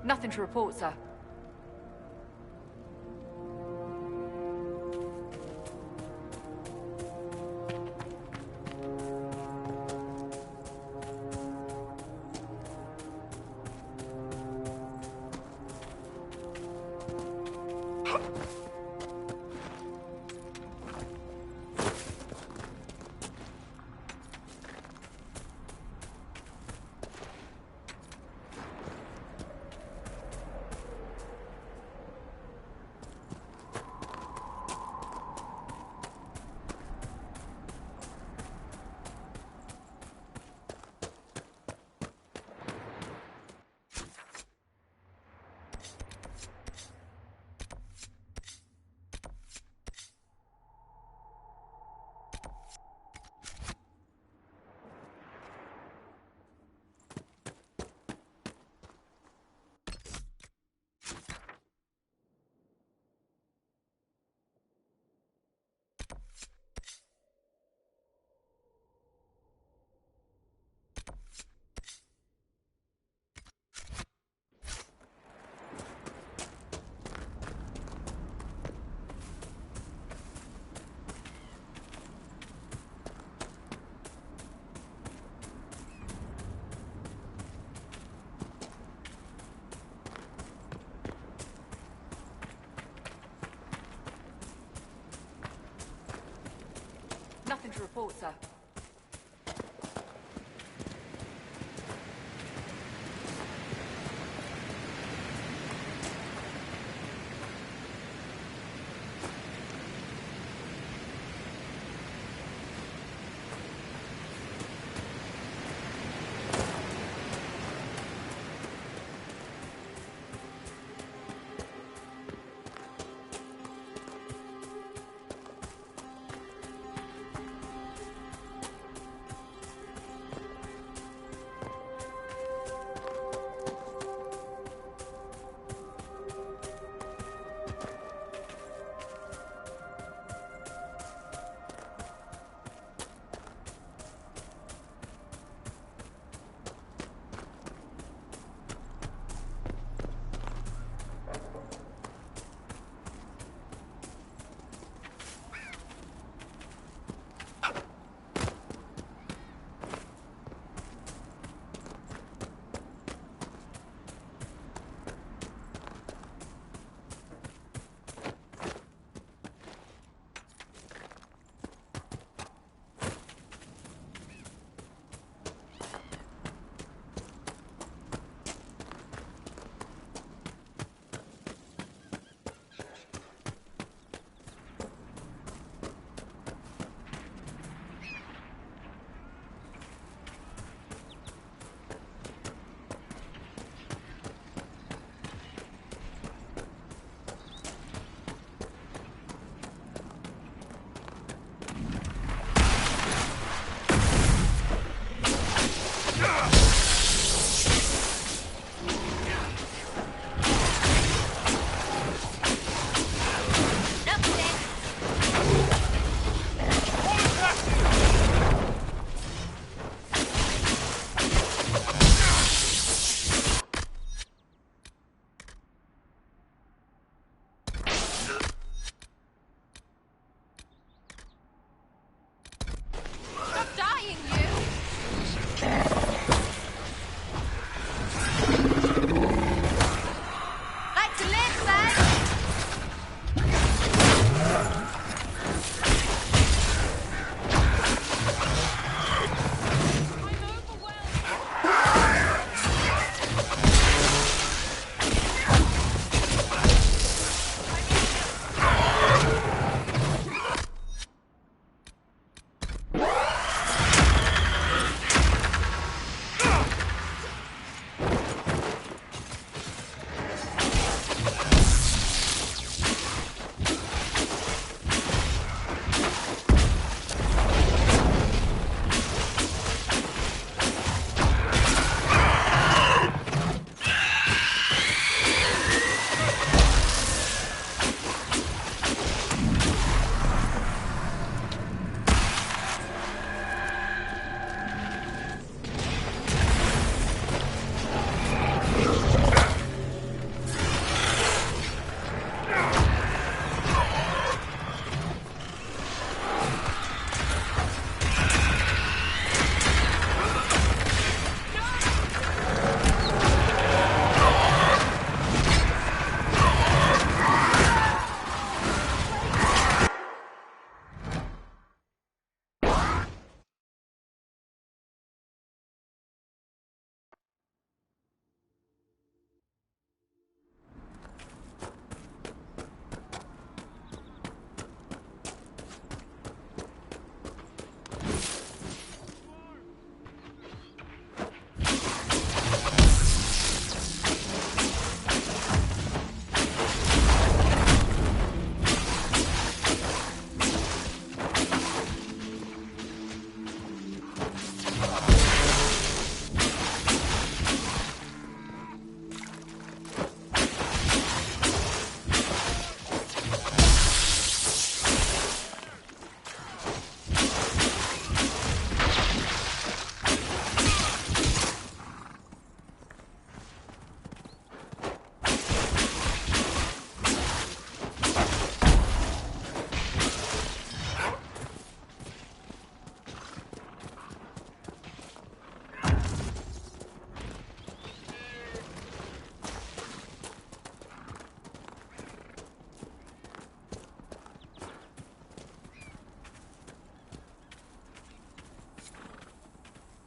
Nothing to report, sir. Nothing to report, sir.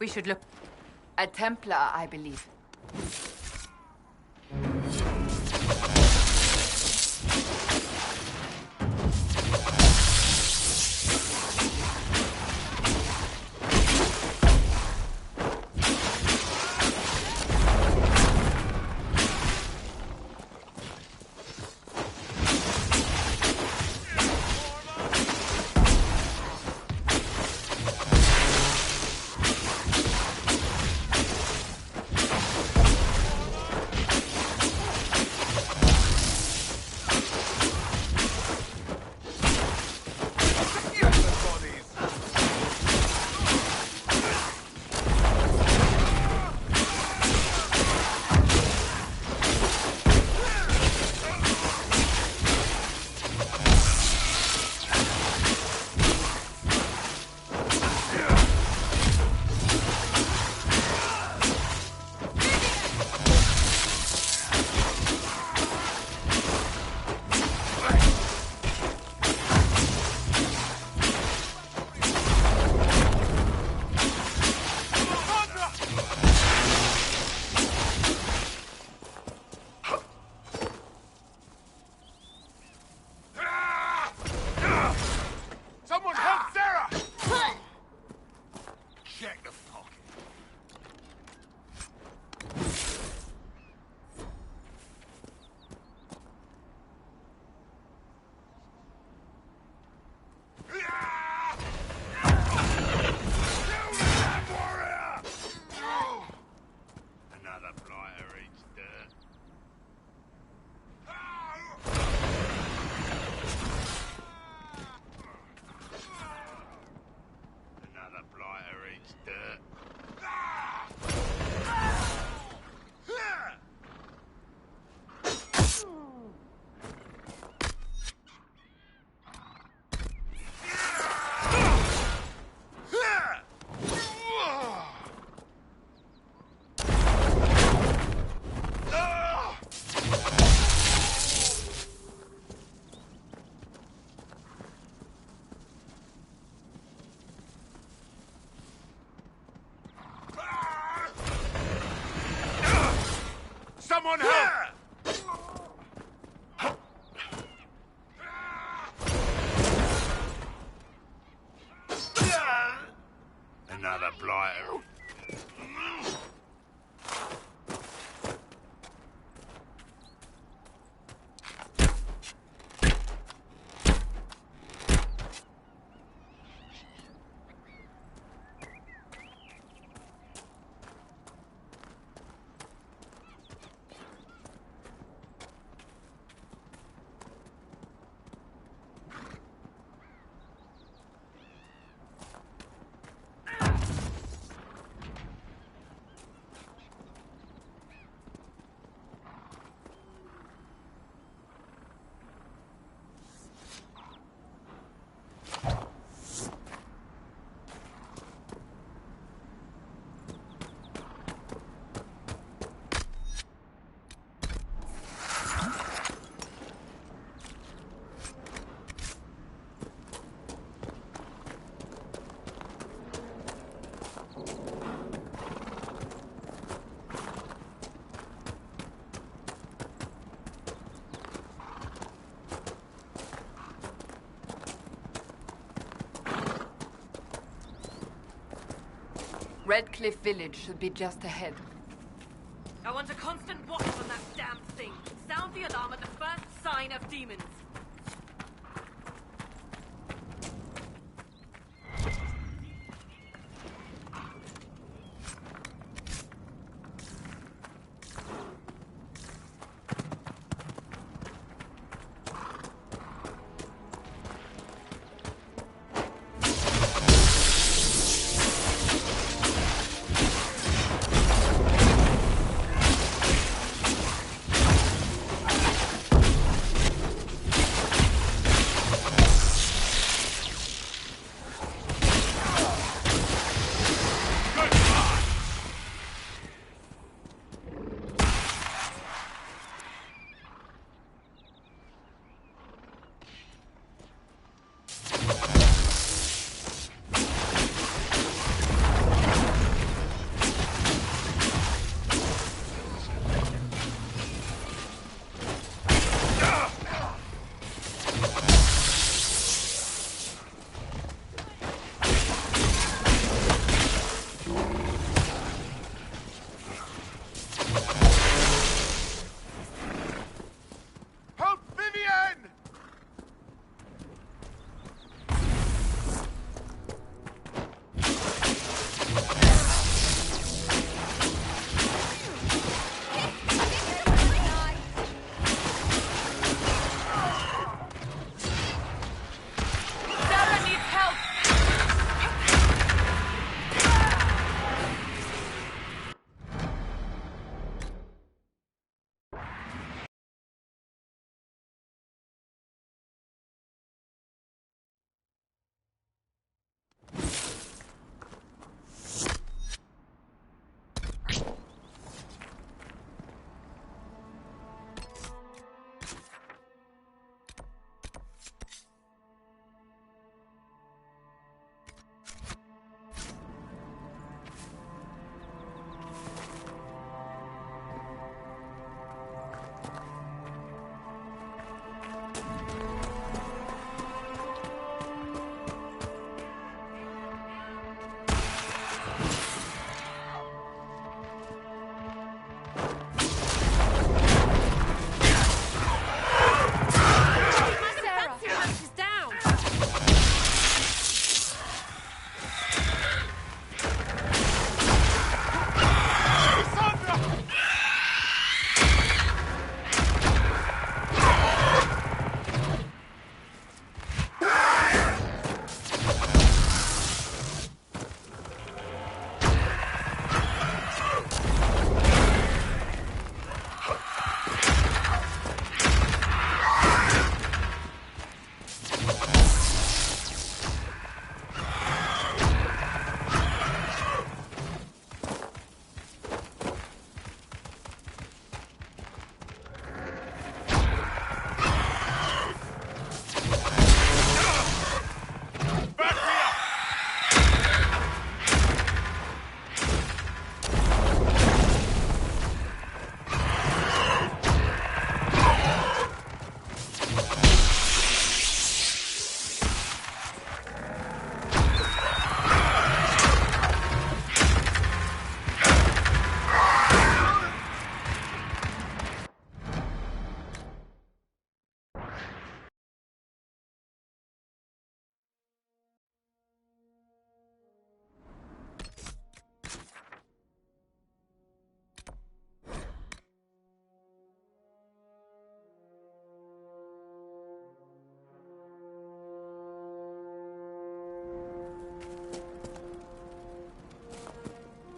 We should look... A Templar, I believe. Someone help! Another blighter. Redcliffe Village should be just ahead. I want a constant watch on that damn thing. Sound the alarm at the first sign of demons.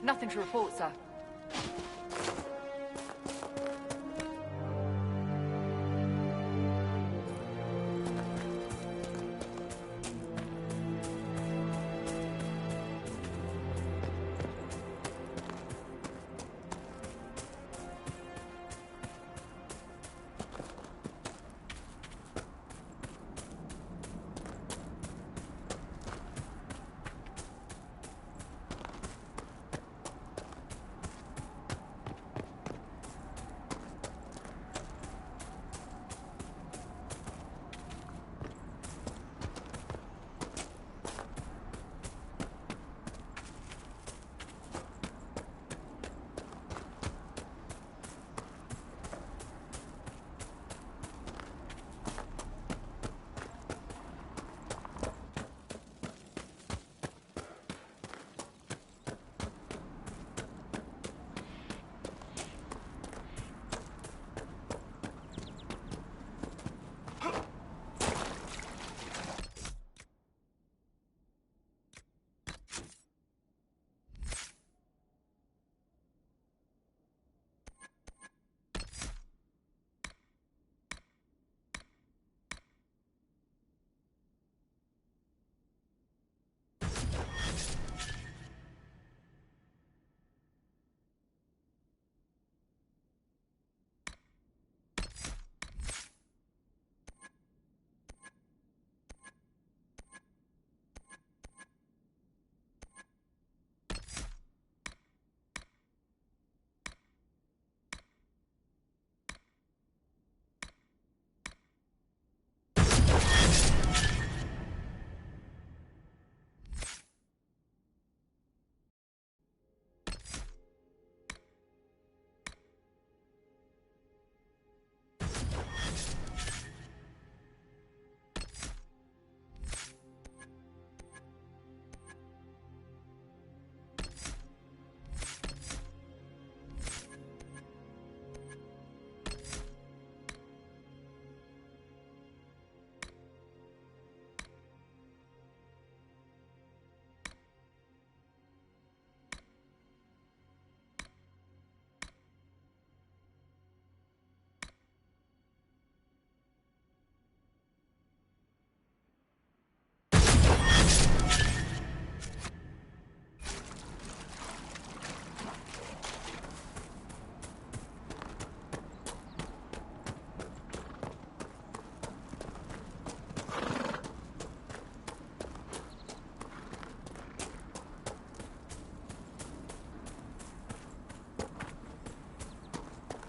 Nothing to report, sir.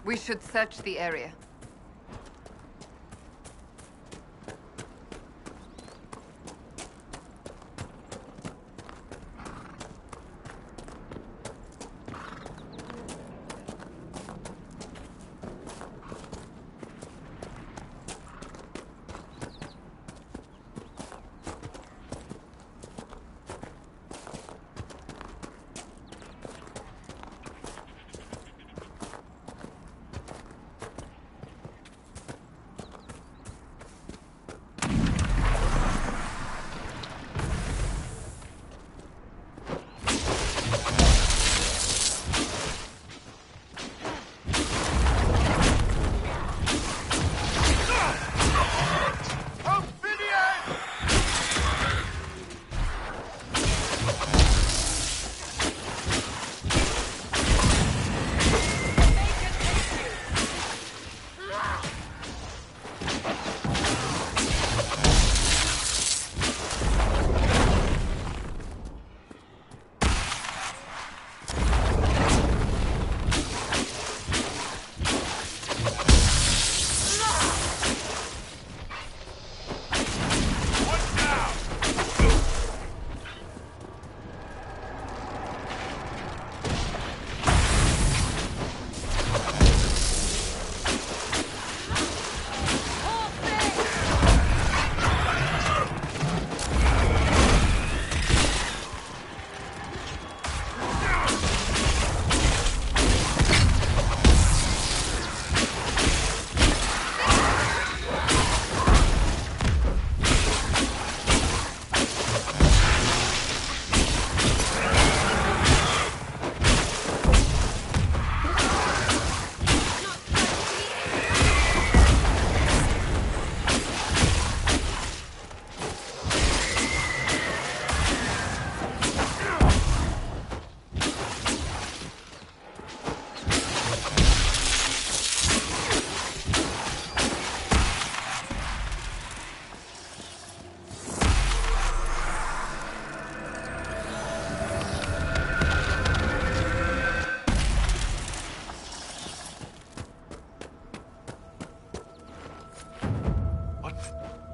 We should search the area.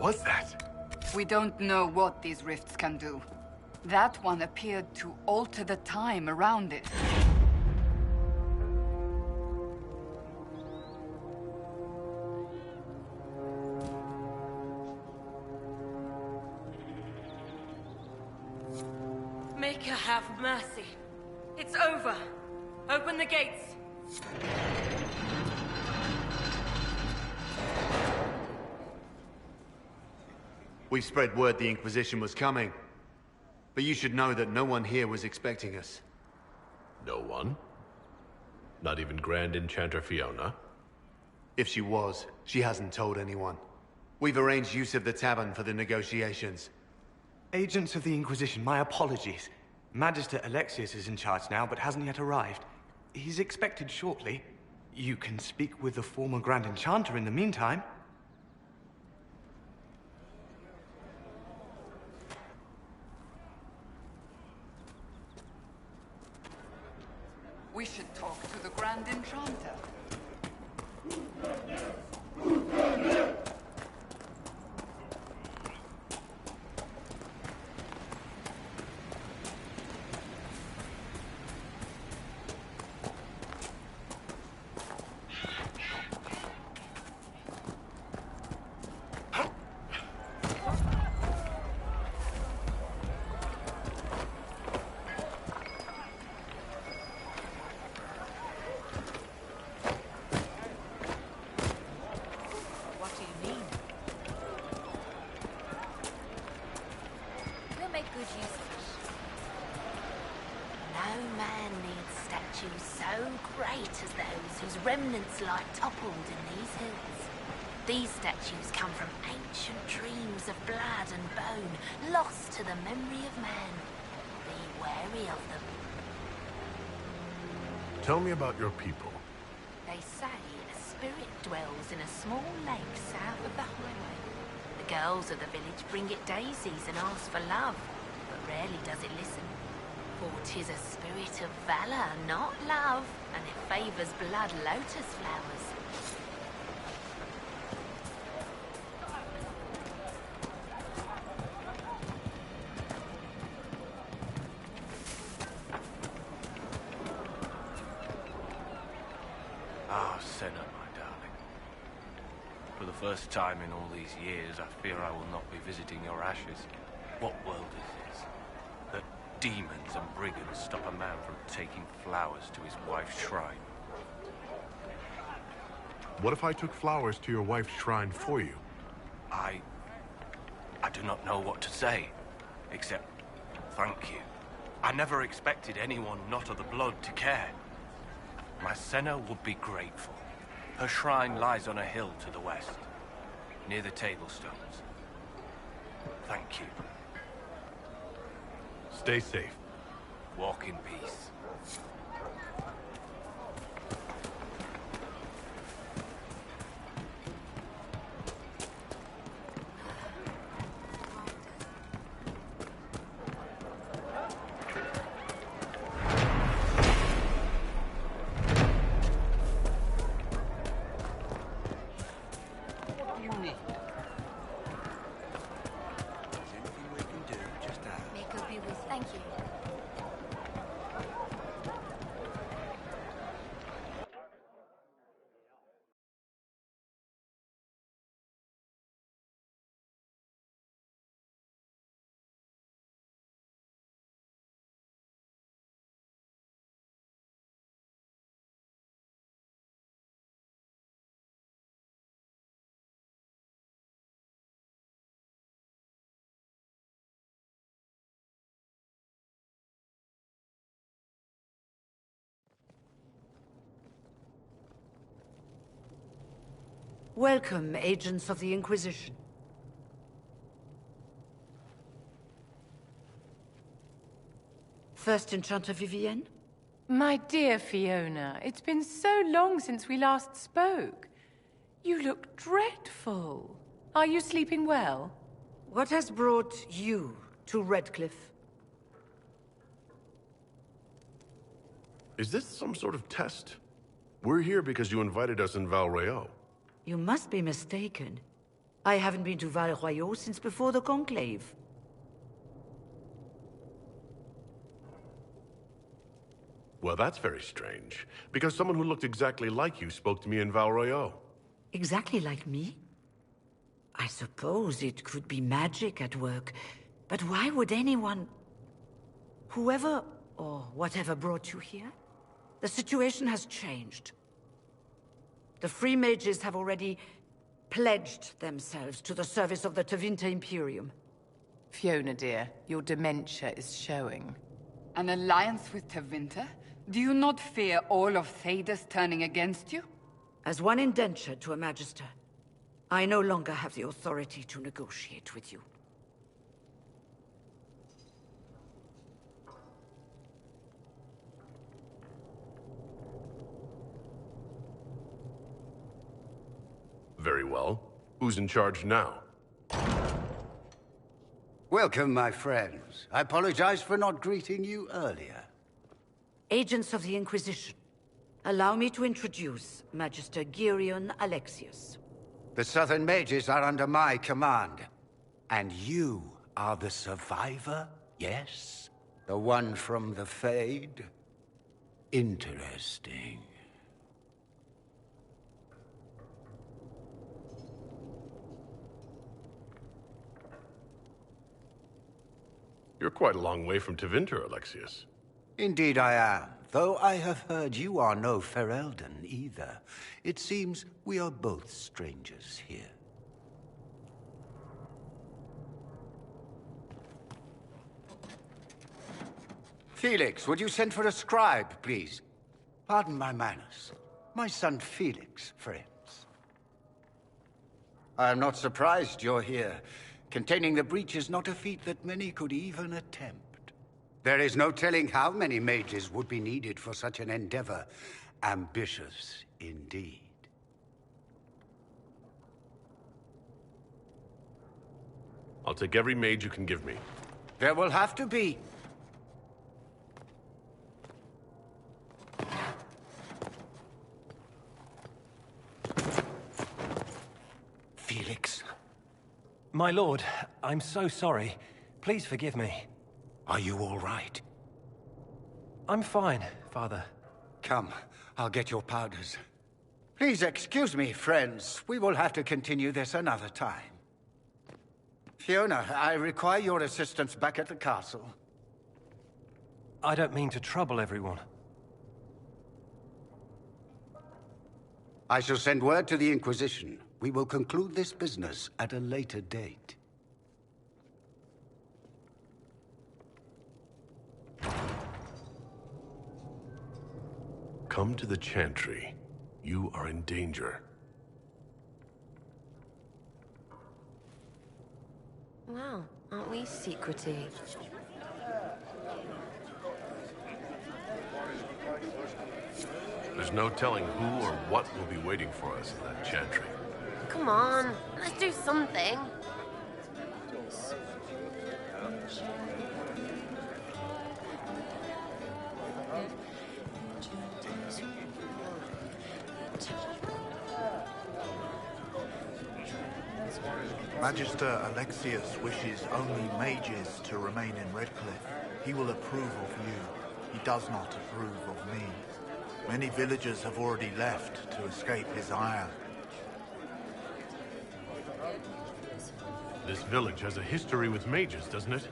was that? We don't know what these rifts can do. That one appeared to alter the time around it. Make her have mercy. It's over. Open the gates. We've spread word the Inquisition was coming. But you should know that no one here was expecting us. No one? Not even Grand Enchanter Fiona? If she was, she hasn't told anyone. We've arranged use of the tavern for the negotiations. Agents of the Inquisition, my apologies. Magister Alexius is in charge now, but hasn't yet arrived. He's expected shortly. You can speak with the former Grand Enchanter in the meantime. We should talk to the Grand Enchanter. Remnants lie toppled in these hills. These statues come from ancient dreams of blood and bone, lost to the memory of man. Be wary of them. Tell me about your people. They say a spirit dwells in a small lake south of the highway. The girls of the village bring it daisies and ask for love, but rarely does it listen. For 'tis a spirit of valor, not love, and it favors blood lotus flowers. Ah, Senna, my darling. For the first time in all these years, I fear I will not be visiting your ashes. What world is this? That demons and brigands stop a man from taking flowers to his wife's shrine. What if I took flowers to your wife's shrine for you? I do not know what to say, except thank you. I never expected anyone not of the blood to care. My Senna would be grateful. Her shrine lies on a hill to the west, near the tablstones. Thank you. Stay safe. Walk in peace. Welcome, agents of the Inquisition. First Enchanter Vivienne? My dear Fiona, it's been so long since we last spoke. You look dreadful. Are you sleeping well? What has brought you to Redcliffe? Is this some sort of test? We're here because you invited us in Val Rayo. You must be mistaken. I haven't been to Val Royaux since before the Conclave. Well, that's very strange, because someone who looked exactly like you spoke to me in Val Royaux. Exactly like me? I suppose it could be magic at work, but why would anyone... Whoever or whatever brought you here? The situation has changed. The Free Mages have already pledged themselves to the service of the Tevinter Imperium. Fiona, dear, your dementia is showing. An alliance with Tevinter? Do you not fear all of Thedas turning against you? As one indentured to a Magister, I no longer have the authority to negotiate with you. Very well. Who's in charge now? Welcome, my friends. I apologize for not greeting you earlier. Agents of the Inquisition, allow me to introduce Magister Girion Alexius. The Southern Mages are under my command. And you are the survivor, yes? The one from the Fade? Interesting. You're quite a long way from Tevinter, Alexius. Indeed I am, though I have heard you are no Ferelden either. It seems we are both strangers here. Felix, would you send for a scribe, please? Pardon my manners. My son Felix, friends. I am not surprised you're here. Containing the breach is not a feat that many could even attempt. There is no telling how many mages would be needed for such an endeavor. Ambitious, indeed. I'll take every mage you can give me. There will have to be. Felix. My lord, I'm so sorry. Please forgive me. Are you all right? I'm fine, Father. Come, I'll get your powders. Please excuse me, friends. We will have to continue this another time. Fiona, I require your assistance back at the castle. I don't mean to trouble everyone. I shall send word to the Inquisition. We will conclude this business at a later date. Come to the Chantry. You are in danger. Wow, aren't we secretive? There's no telling who or what will be waiting for us in that Chantry. Come on, let's do something. Magister Alexius wishes only mages to remain in Redcliffe. He will approve of you. He does not approve of me. Many villagers have already left to escape his ire. This village has a history with mages, doesn't it?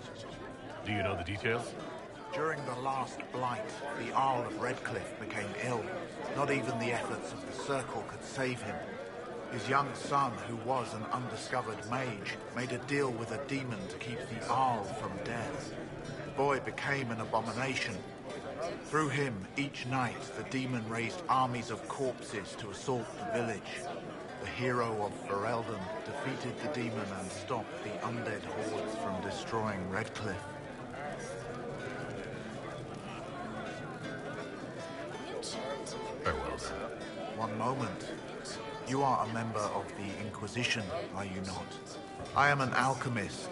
Do you know the details? During the last blight, the Arl of Redcliffe became ill. Not even the efforts of the Circle could save him. His young son, who was an undiscovered mage, made a deal with a demon to keep the Arl from death. The boy became an abomination. Through him, each night, the demon raised armies of corpses to assault the village. The hero of Ferelden defeated the demon and stopped the undead hordes from destroying Redcliffe. Very well, then. One moment. You are a member of the Inquisition, are you not? I am an alchemist.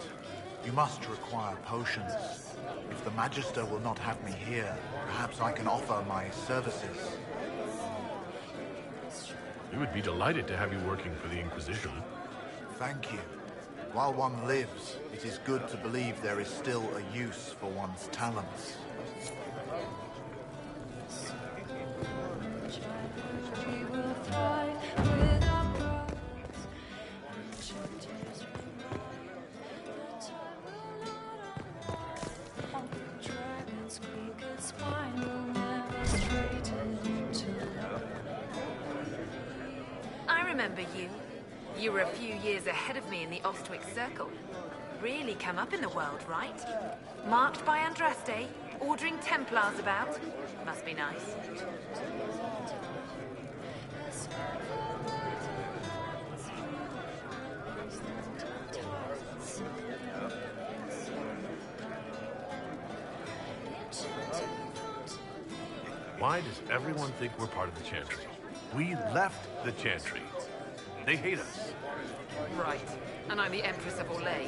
You must require potions. If the Magister will not have me here, perhaps I can offer my services. We would be delighted to have you working for the Inquisition. Thank you. While one lives, it is good to believe there is still a use for one's talents. I remember you. You were a few years ahead of me in the Ostwick Circle. Really come up in the world, right? Marked by Andraste, ordering Templars about. Must be nice. Why does everyone think we're part of the Chantry? We left the Chantry. They hate us. Right. And I'm the Empress of Orlais.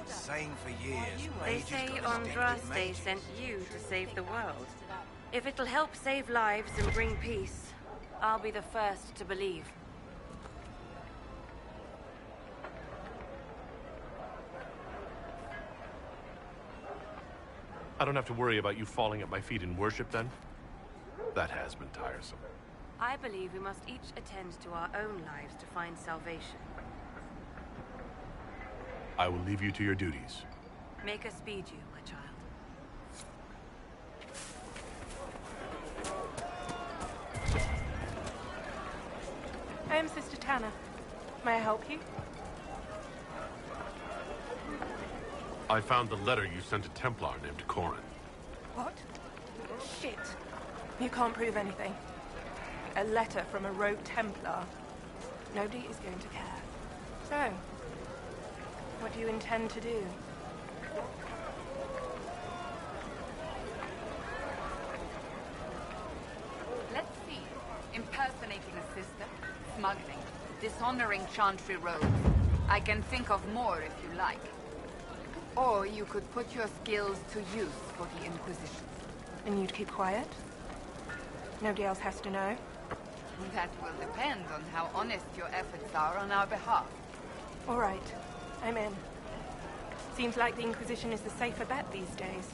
Saying for years, They Mage say has got a stick with Andraste mages. sent you to save the world. If it'll help save lives and bring peace, I'll be the first to believe. I don't have to worry about you falling at my feet in worship, then? That has been tiresome. I believe we must each attend to our own lives to find salvation. I will leave you to your duties. Make us speed you, my child. I am Sister Tanner. May I help you? I found the letter you sent a Templar named Corin. What? Shit. You can't prove anything. A letter from a rogue Templar. Nobody is going to care. So, what do you intend to do? Let's see. Impersonating a sister, smuggling, dishonoring Chantry robes. I can think of more if you like. Or you could put your skills to use for the Inquisition. And you'd keep quiet? Nobody else has to know? That will depend on how honest your efforts are on our behalf. All right. I'm in. Seems like the Inquisition is the safer bet these days.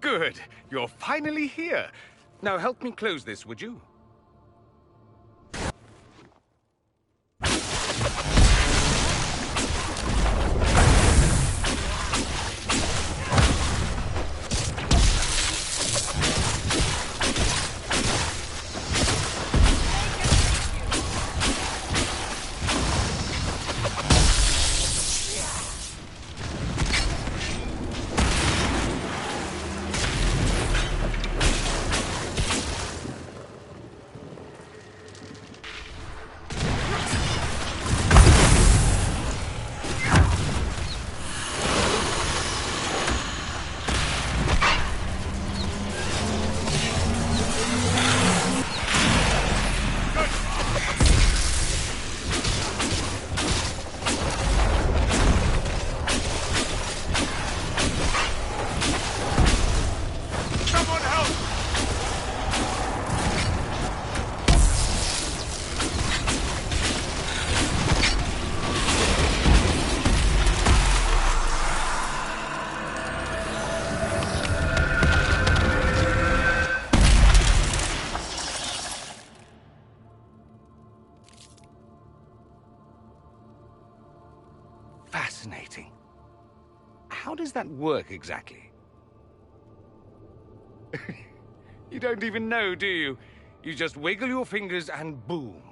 Good. You're finally here. Now help me close this, would you? that work exactly? You don't even know, do you? You just wiggle your fingers and boom.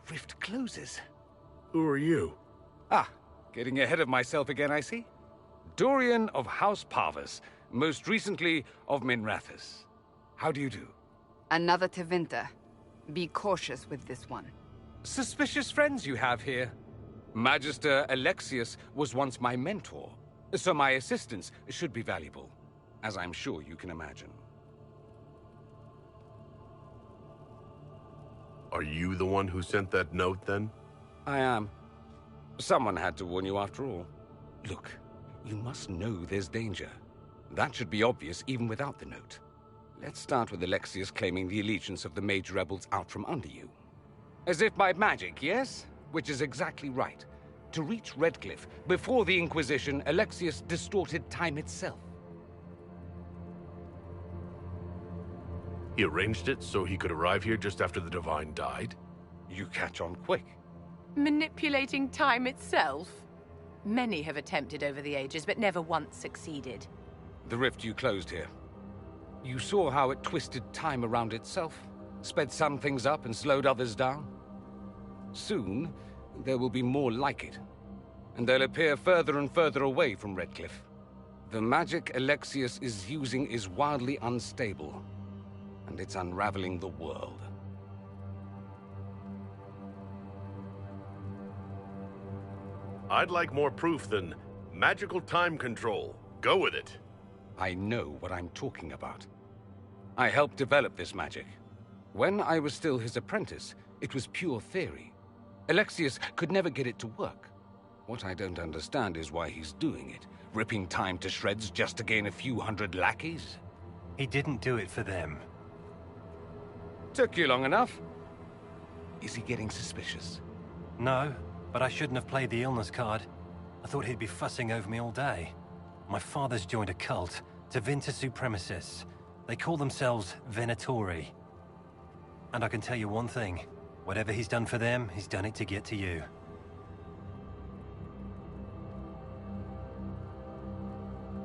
Rift closes. Who are you? Ah, getting ahead of myself again, I see. Dorian of House Parvus, most recently of Minrathous. How do you do? Another Tevinter. Be cautious with this one. Suspicious friends you have here. Magister Alexius was once my mentor, so my assistance should be valuable, as I'm sure you can imagine. Are you the one who sent that note, then? I am. Someone had to warn you after all. Look, you must know there's danger. That should be obvious even without the note. Let's start with Alexius claiming the allegiance of the mage rebels out from under you. As if by magic, yes? Which is exactly right. To reach Redcliffe, before the Inquisition, Alexius distorted time itself. He arranged it so he could arrive here just after the Divine died? You catch on quick. Manipulating time itself? Many have attempted over the ages, but never once succeeded. The rift you closed here. You saw how it twisted time around itself, sped some things up and slowed others down. Soon, there will be more like it, and they'll appear further and further away from Redcliffe. The magic Alexius is using is wildly unstable, and it's unraveling the world. I'd like more proof than magical time control. Go with it. I know what I'm talking about. I helped develop this magic. When I was still his apprentice, it was pure theory. Alexius could never get it to work. What I don't understand is why he's doing it, ripping time to shreds just to gain a few hundred lackeys. He didn't do it for them. Took you long enough. Is he getting suspicious? No, but I shouldn't have played the illness card. I thought he'd be fussing over me all day. My father's joined a cult, Tevinter Supremacists. They call themselves Venatori. And I can tell you one thing. Whatever he's done for them, he's done it to get to you.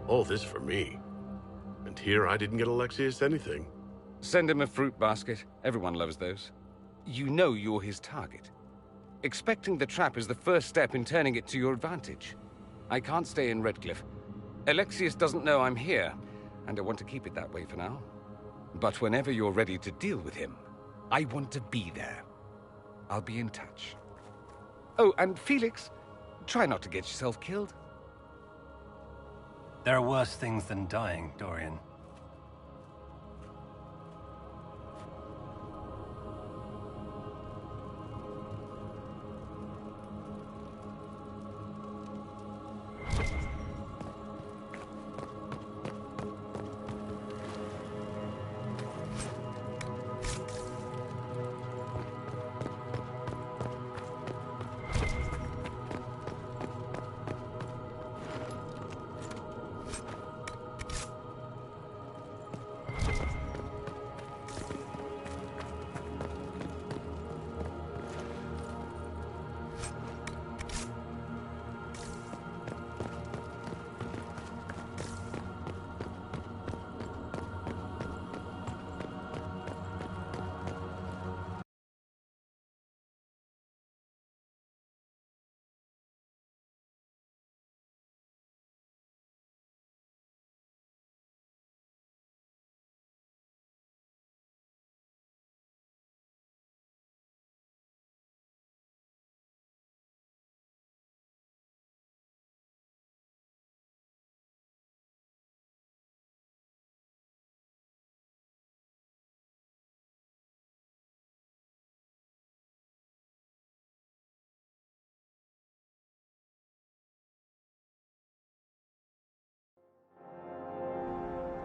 All this for me. And here I didn't get Alexius anything. Send him a fruit basket. Everyone loves those. You know you're his target. Expecting the trap is the first step in turning it to your advantage. I can't stay in Redcliffe. Alexius doesn't know I'm here, and I want to keep it that way for now. But whenever you're ready to deal with him, I want to be there. I'll be in touch. Oh, and Felix, try not to get yourself killed. There are worse things than dying, Dorian.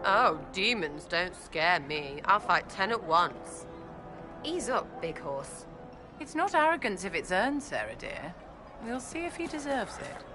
Oh, demons don't scare me. I'll fight 10 at once. Ease up, big horse. It's not arrogance if it's earned, Sarah dear. We'll see if he deserves it.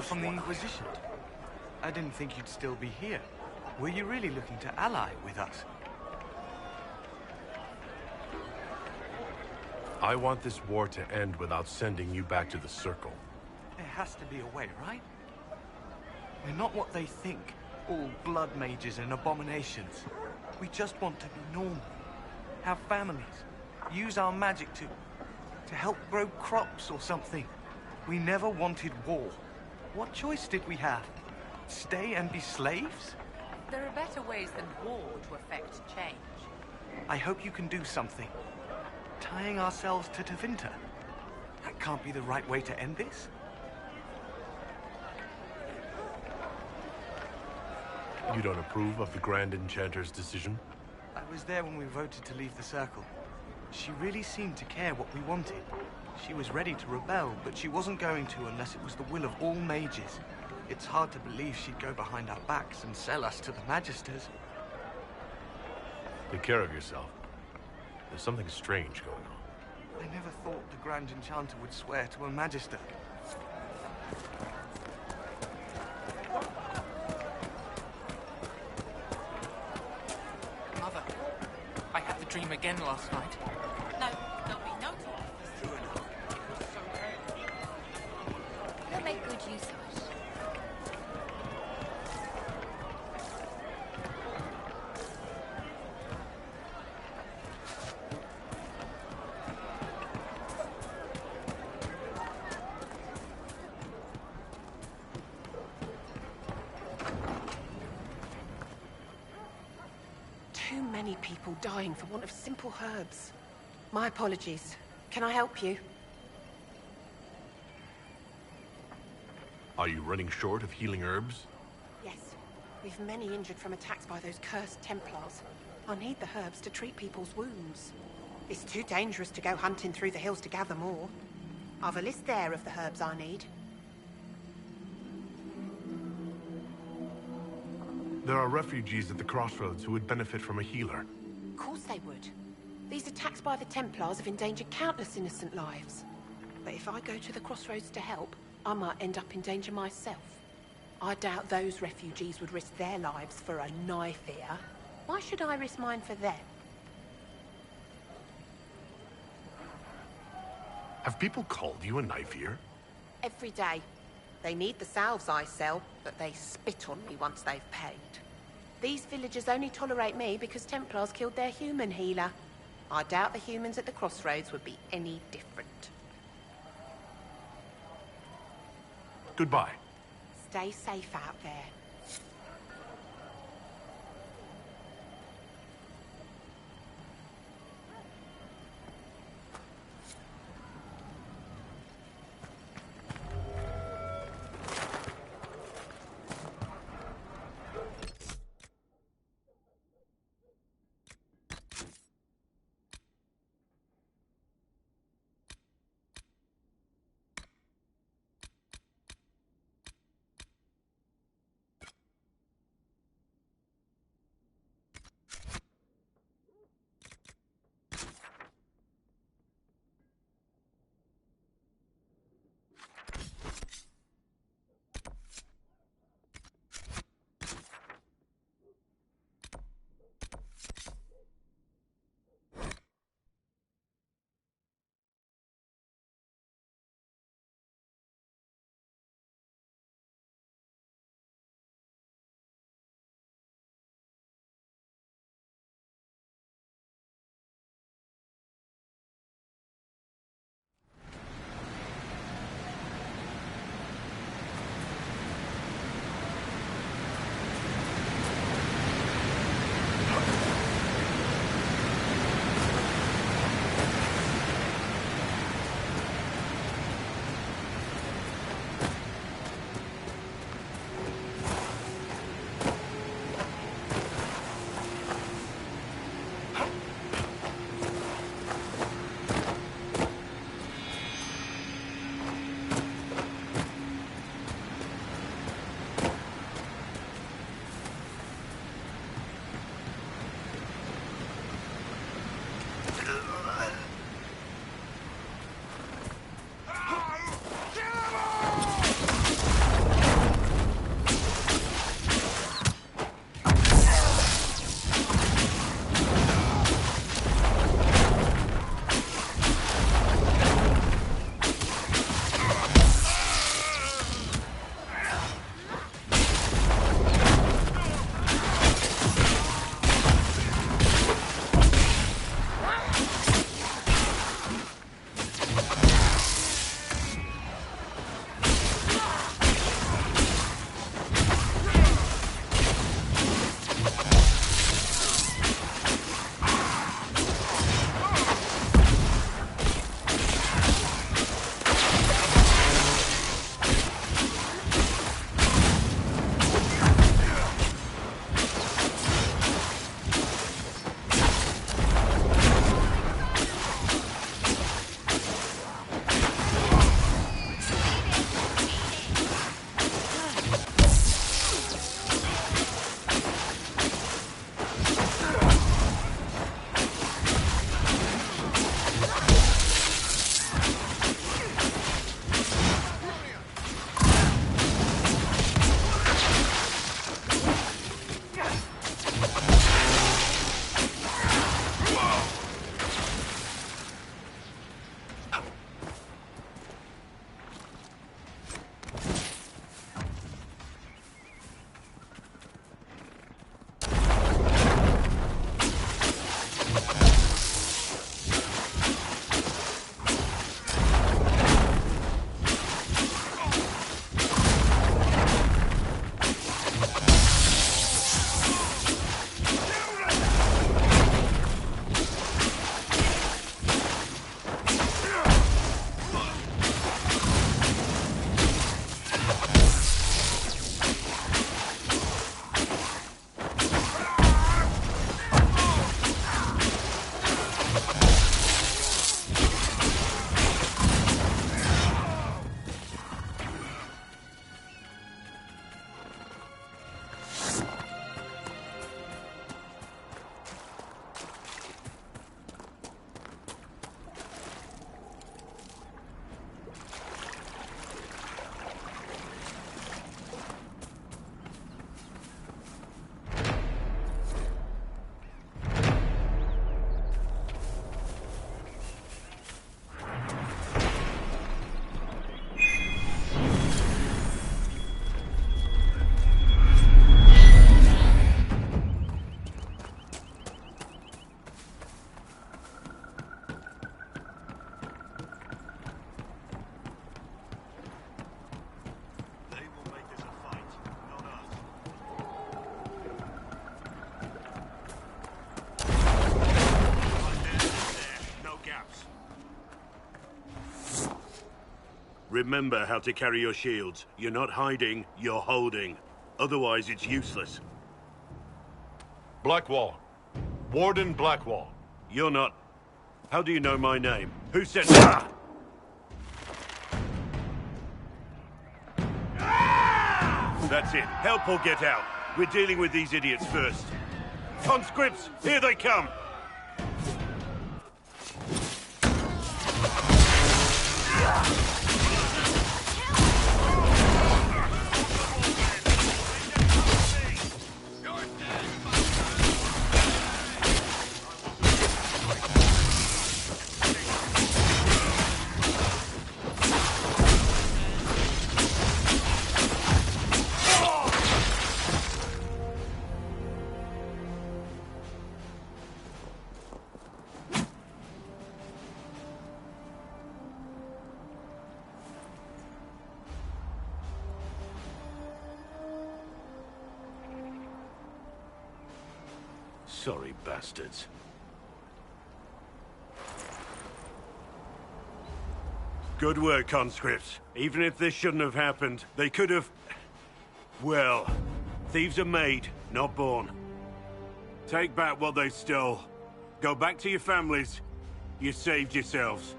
from the Inquisition. I didn't think you'd still be here. Were you really looking to ally with us? I want this war to end without sending you back to the Circle. There has to be a way, right? We're not what they think. All blood mages and abominations. We just want to be normal. Have families. Use our magic to help grow crops or something. We never wanted war. What choice did we have? Stay and be slaves? There are better ways than war to affect change. I hope you can do something. Tying ourselves to Tevinter. That can't be the right way to end this. You don't approve of the Grand Enchanter's decision? I was there when we voted to leave the Circle. She really seemed to care what we wanted. She was ready to rebel, but she wasn't going to unless it was the will of all mages. It's hard to believe she'd go behind our backs and sell us to the Magisters. Take care of yourself. There's something strange going on. I never thought the Grand Enchanter would swear to a Magister. Mother, I had the dream again last night. No, there'll be no talk. We'll make good use of it. Too many people dying for want of simple herbs. My apologies. Can I help you? Are you running short of healing herbs? Yes. We've many injured from attacks by those cursed Templars. I need the herbs to treat people's wounds. It's too dangerous to go hunting through the hills to gather more. I've a list there of the herbs I need. There are refugees at the crossroads who would benefit from a healer. Of course they would. These attacks by the Templars have endangered countless innocent lives. But if I go to the crossroads to help, I might end up in danger myself. I doubt those refugees would risk their lives for a knife here. Why should I risk mine for them? Have people called you a knife ear? Every day. They need the salves I sell, but they spit on me once they've paid. These villagers only tolerate me because Templars killed their human healer. I doubt the humans at the crossroads would be any different. Goodbye. Stay safe out there. Remember how to carry your shields. You're not hiding, you're holding. Otherwise, it's useless. Blackwall. Warden Blackwall. You're not... How do you know my name? Who said... Ah! That's it. Help or get out. We're dealing with these idiots first. Conscripts, here they come! Sorry, bastards. Good work, conscripts. Even if this shouldn't have happened, they could have... Well, thieves are made, not born. Take back what they stole. Go back to your families. You saved yourselves.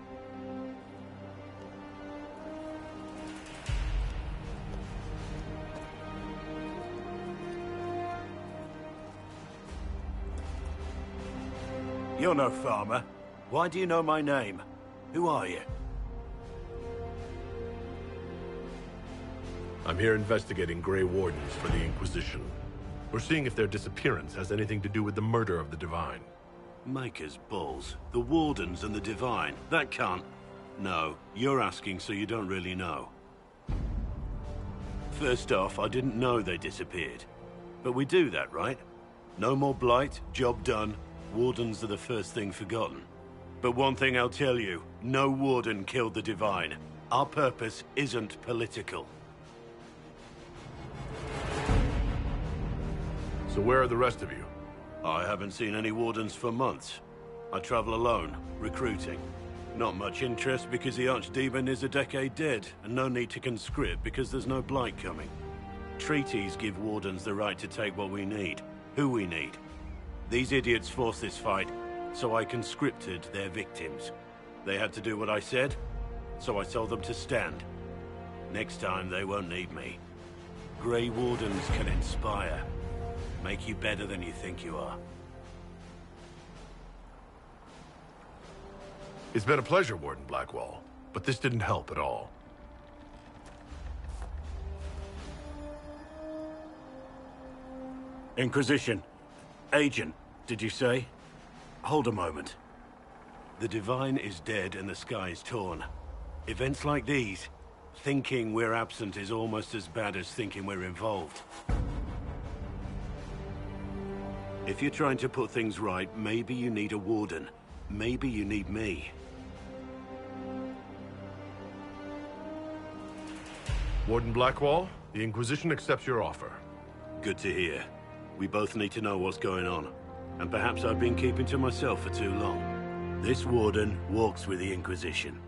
You're no farmer. Why do you know my name? Who are you? I'm here investigating Grey Wardens for the Inquisition. We're seeing if their disappearance has anything to do with the murder of the Divine. Maker's balls. The Wardens and the Divine. That can't... No, you're asking so you don't really know. First off, I didn't know they disappeared. But we do that, right? No more blight, job done. Wardens are the first thing forgotten. But one thing I'll tell you, no Warden killed the Divine. Our purpose isn't political. So where are the rest of you? I haven't seen any Wardens for months. I travel alone, recruiting. Not much interest because the Archdemon is a decade dead, and no need to conscript because there's no blight coming. Treaties give Wardens the right to take what we need, who we need. These idiots forced this fight, so I conscripted their victims. They had to do what I said, so I told them to stand. Next time, they won't need me. Grey Wardens can inspire. Make you better than you think you are. It's been a pleasure, Warden Blackwall, but this didn't help at all. Inquisition. Agent, did you say? Hold a moment. The Divine is dead and the sky is torn. Events like these, thinking we're absent is almost as bad as thinking we're involved. If you're trying to put things right, maybe you need a Warden. Maybe you need me. Warden Blackwall, the Inquisition accepts your offer. Good to hear. We both need to know what's going on. And perhaps I've been keeping to myself for too long. This Warden walks with the Inquisition.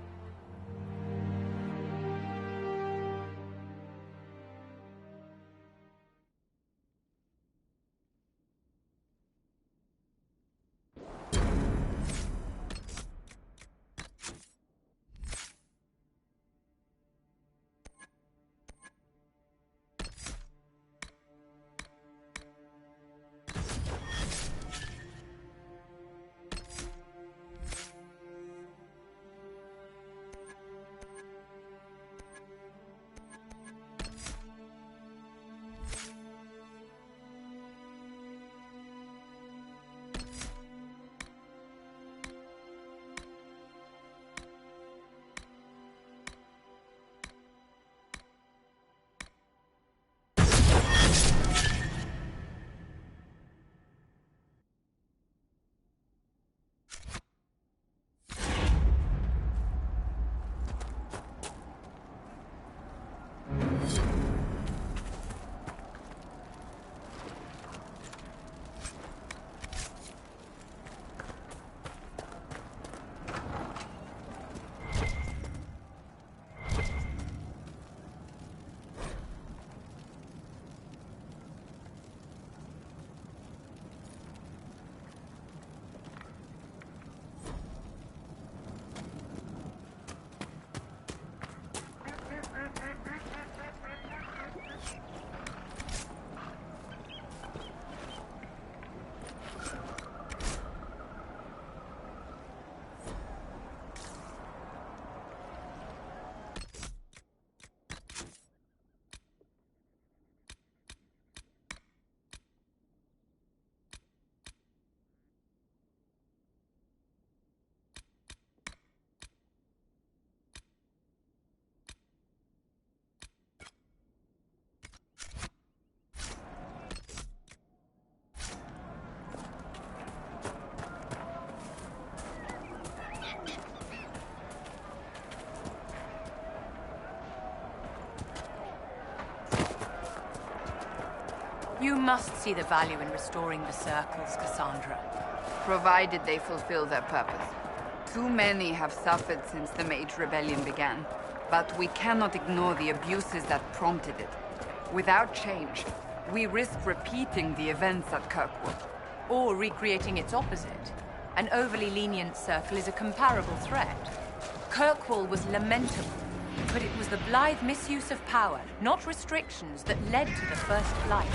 You must see the value in restoring the circles, Cassandra. Provided they fulfill their purpose. Too many have suffered since the Mage Rebellion began, but we cannot ignore the abuses that prompted it. Without change, we risk repeating the events at Kirkwood. Or recreating its opposite. An overly lenient circle is a comparable threat. Kirkwall was lamentable, but it was the blithe misuse of power, not restrictions, that led to the first flight.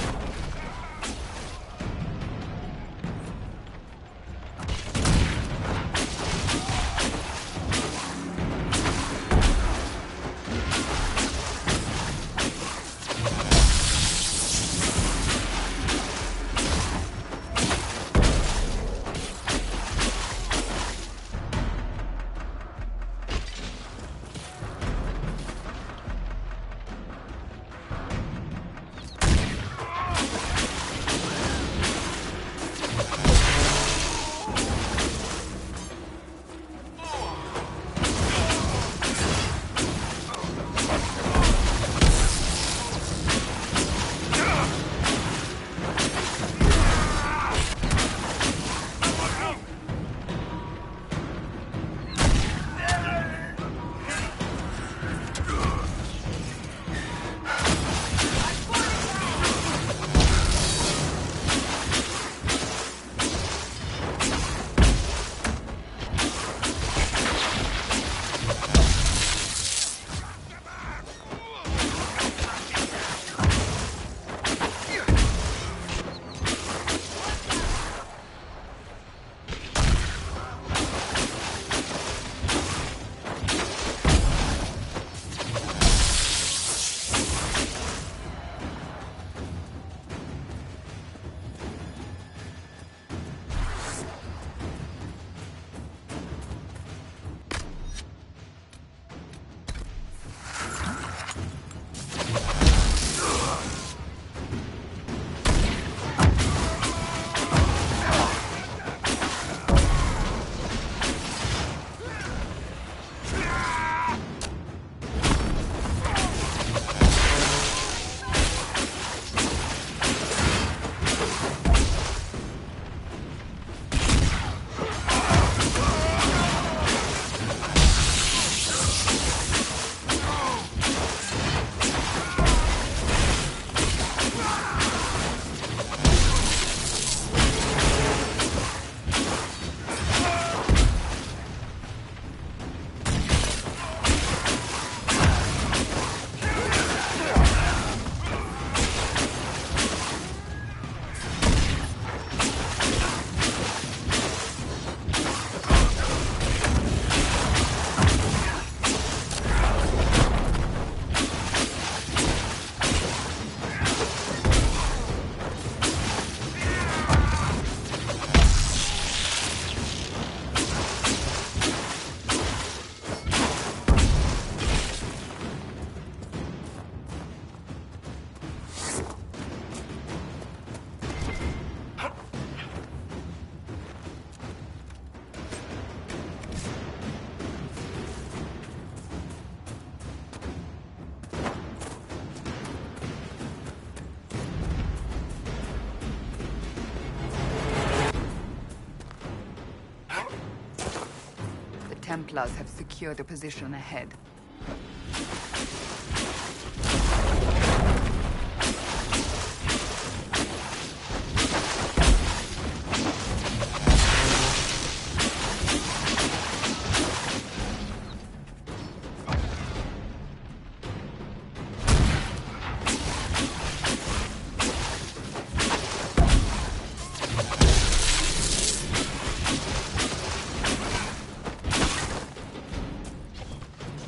Templars have secured a position ahead.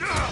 Ah!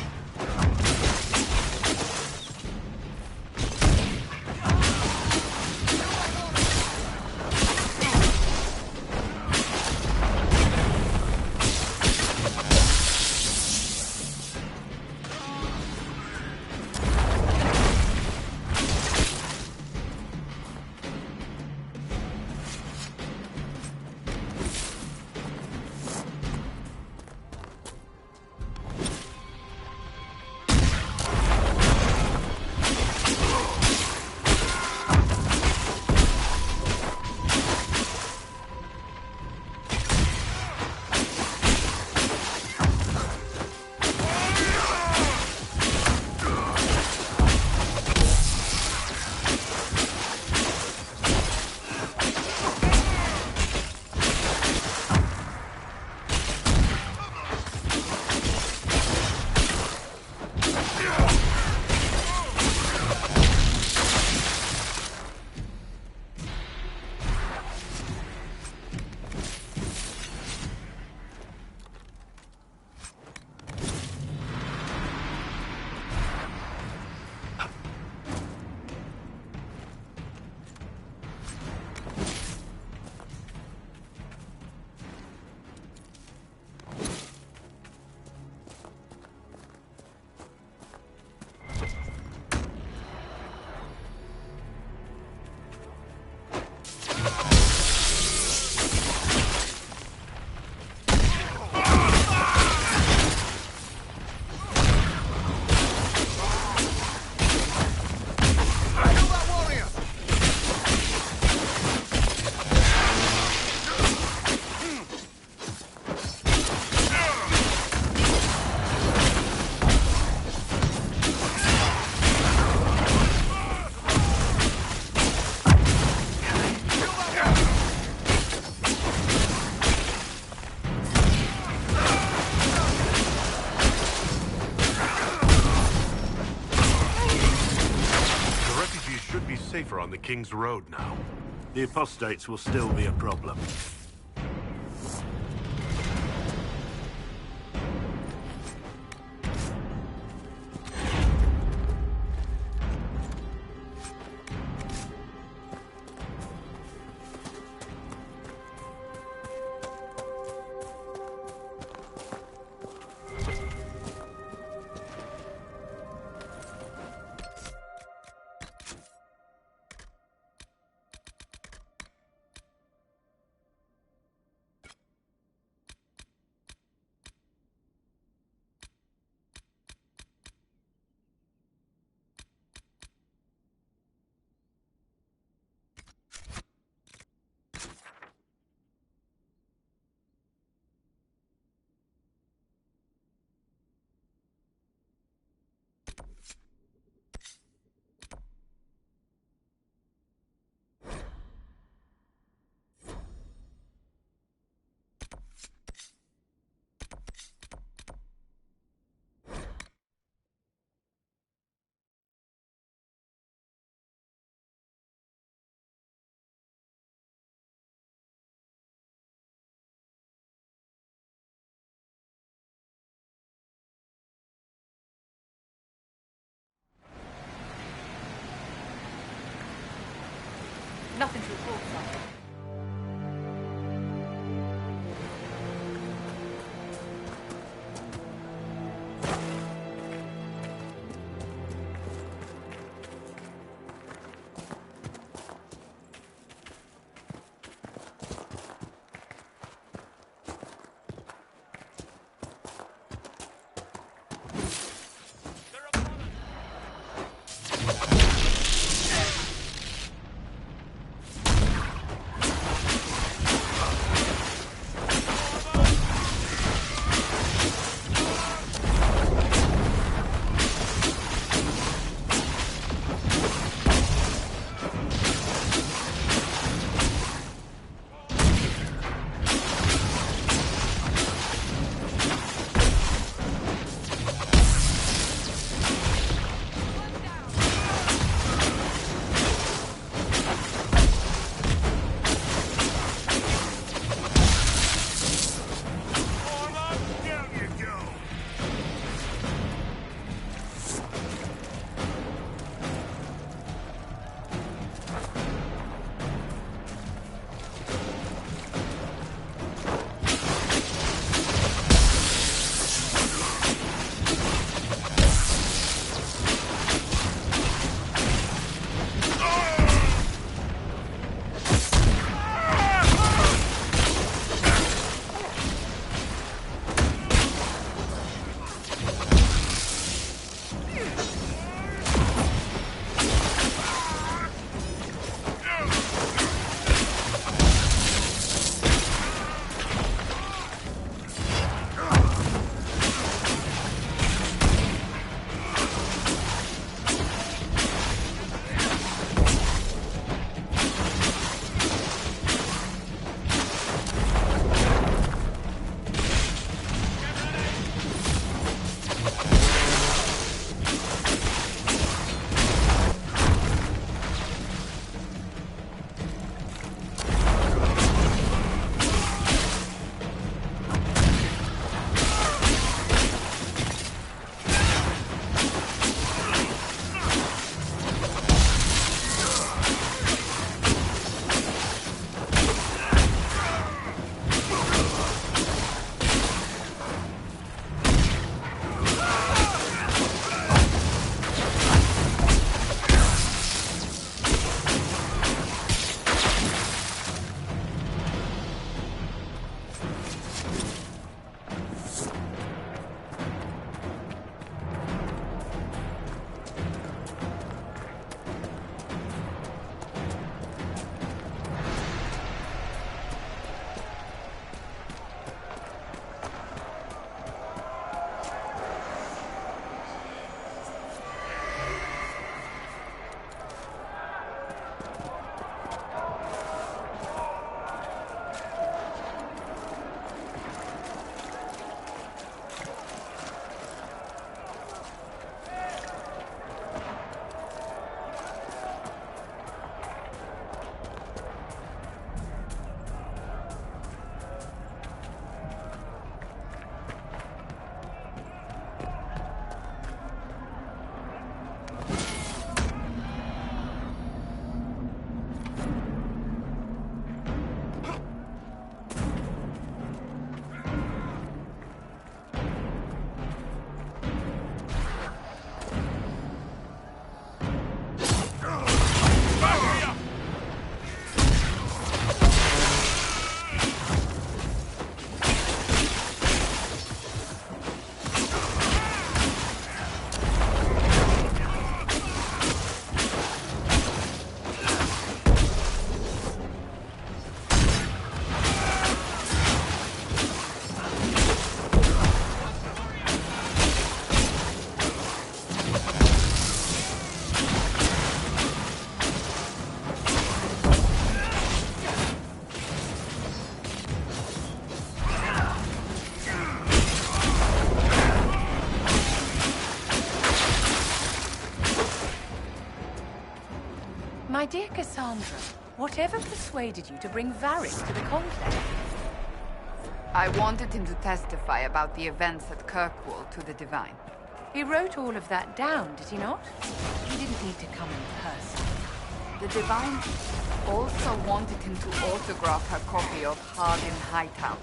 safer on the King's Road now. The apostates will still be a problem. Nothing to report, sir. My dear Cassandra, whatever persuaded you to bring Varric to the Conclave? I wanted him to testify about the events at Kirkwall to the Divine. He wrote all of that down, did he not? He didn't need to come in person. The Divine also wanted him to autograph her copy of Hardin Hightown.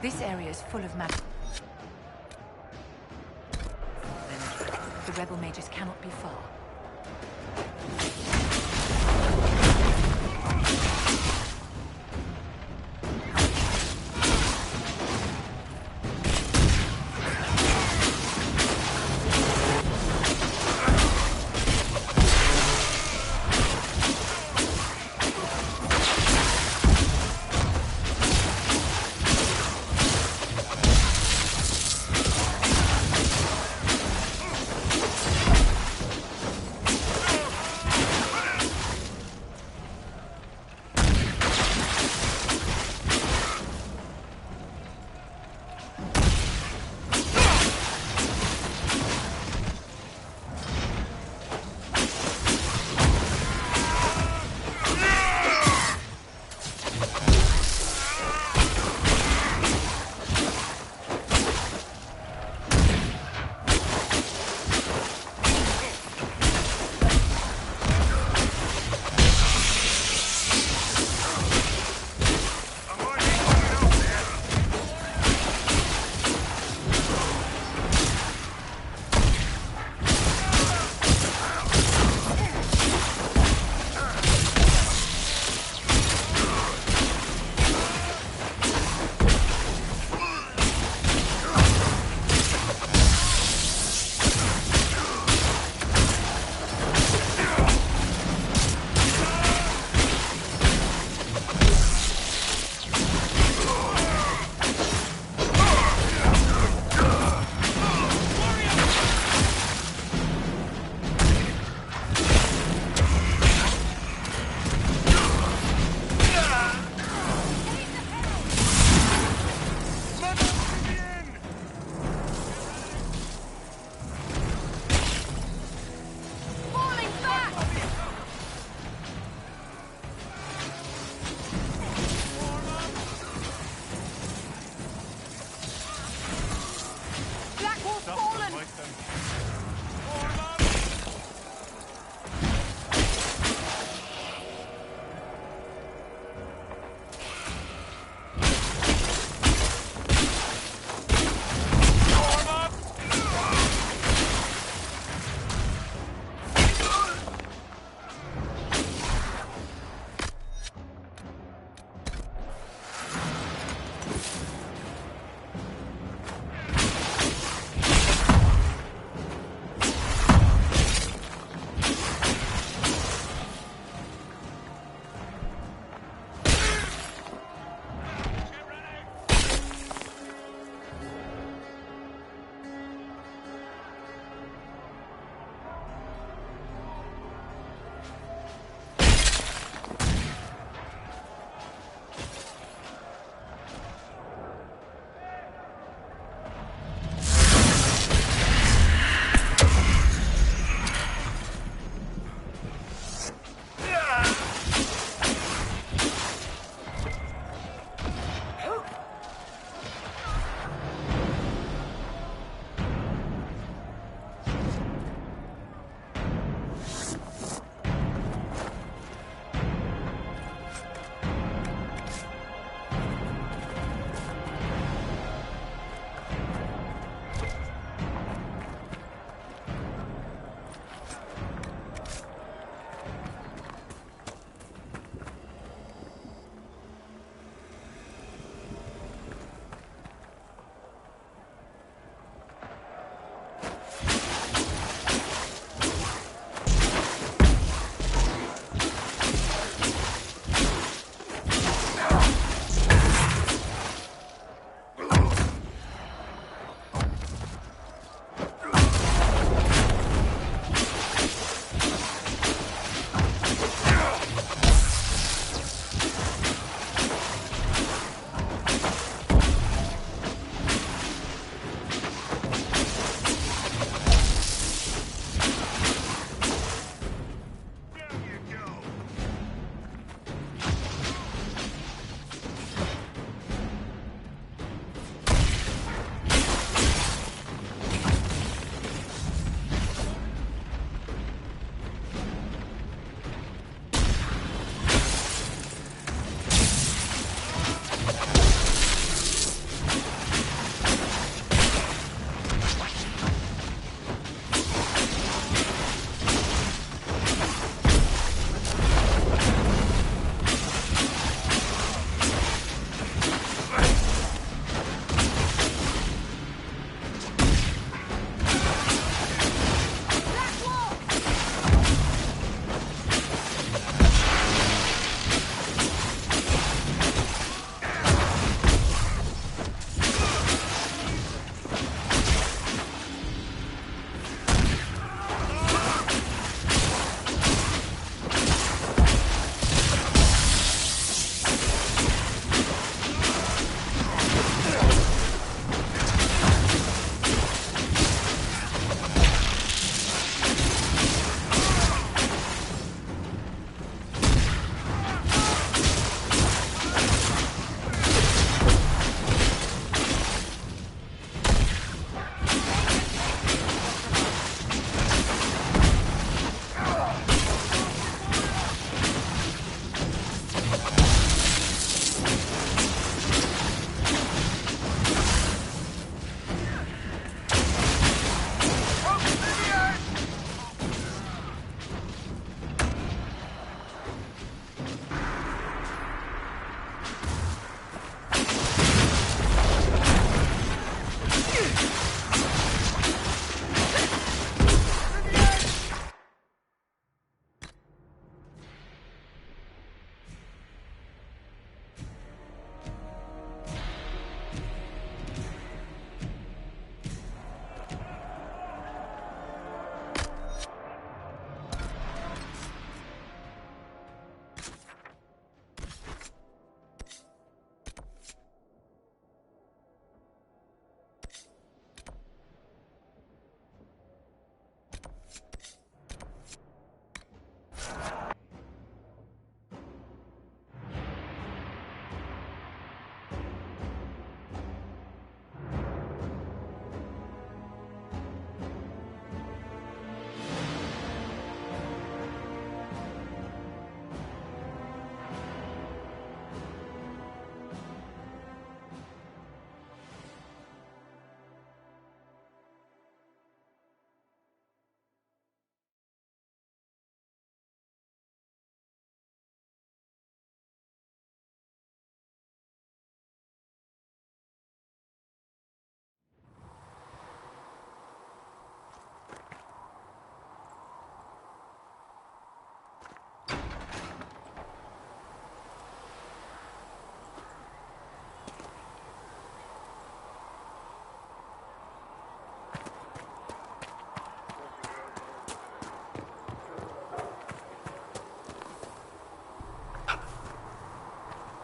This area is full of magic. The rebel mages cannot be far.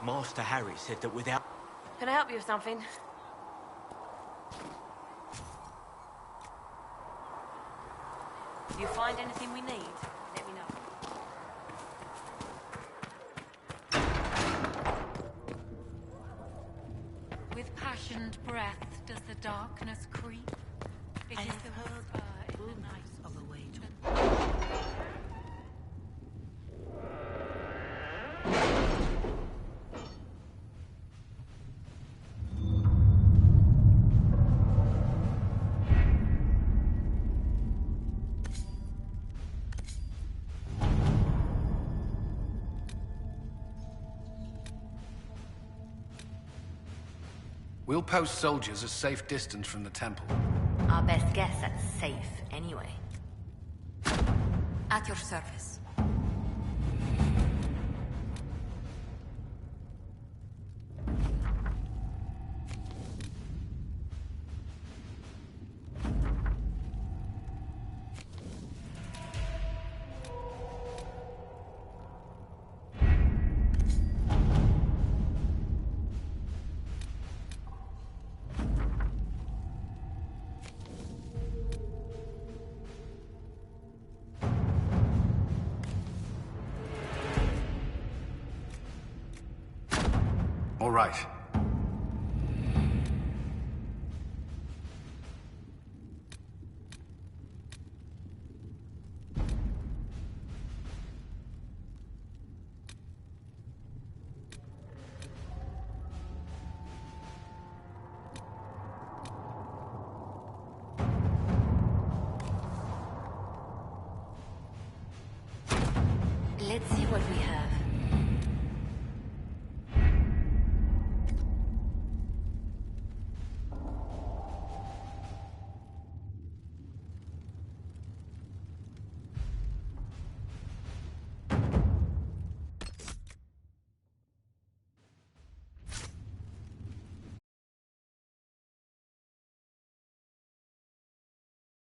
Master Harry said that without... Can I help you with something? If you find anything we need, let me know. With passioned breath does the darkness creep. It is the whisper in the night of a way to... We'll post soldiers a safe distance from the temple. Our best guess at safe, anyway. At your service. All right.